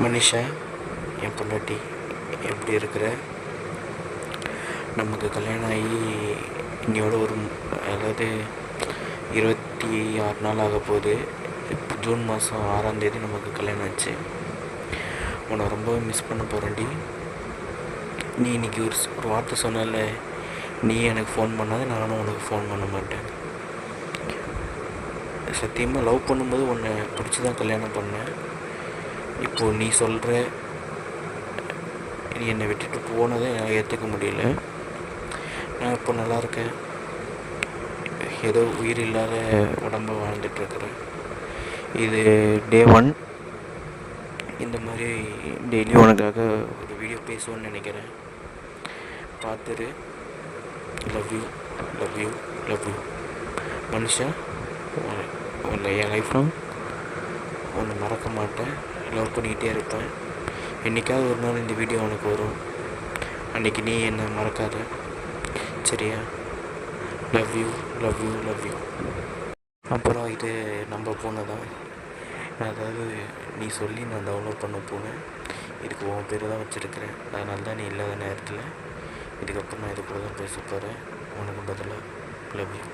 மனிஷா, என் பொண்டாட்டி, எப்படி இருக்கிற? நமக்கு கல்யாணம் ஆகி இன்னையோட அதாவது 26 நாள் ஆக போகுது. ஜூன் மாதம் 6ஆம் தேதி நமக்கு கல்யாணம் ஆச்சு. உன்னை ரொம்பவே மிஸ் பண்ண போகிறேன்டி. நீ இன்றைக்கி ஒரு வார்த்தை சொன்னால, நீ எனக்கு ஃபோன் பண்ணாத, நானும் உனக்கு ஃபோன் பண்ண மாட்டேன். சத்தியமாக லவ் பண்ணும்போது உன்னை பிடிச்சி தான் கல்யாணம் பண்ணேன். இப்போது நீ சொல்கிற நீ என்னை விட்டுட்டு போனதை என்னால் ஏற்றுக்க முடியல. நான் இப்போ நல்லா இருக்கேன். ஏதோ உயிர் இல்லாத உடம்பை வாழ்ந்துட்டுருக்குறேன். இது டே 1. இந்த மாதிரி டெய்லியும் உனக்காக ஒரு வீடியோ பேசுவோன்னு நினைக்கிறேன். பார்த்துரு. Love you, love you, love you. மனுஷா, உன்னை என் லைஃப்பில் உன்னை மறக்க மாட்டேன். லவ் பண்ணிக்கிட்டே இருப்பேன். என்றைக்காவது ஒரு நாள் இந்த வீடியோ உனக்கு வரும். அன்றைக்கி நீ என்னை மறக்காத, சரியா? Love you, love you, love you. அப்புறம் இது நம்ம பூனை தான். அதாவது நீ சொல்லி நான் டவுன்லோட் பண்ண பூனை. இதுக்கு உன் பேர் தான் வச்சுருக்கிறேன். அதனால தான் நீ இல்லாத நேரத்தில் இதுக்கப்புறம் நான் இது கூட தான் பேச போகிறேன் உனக்கு பதிலாக. Love you.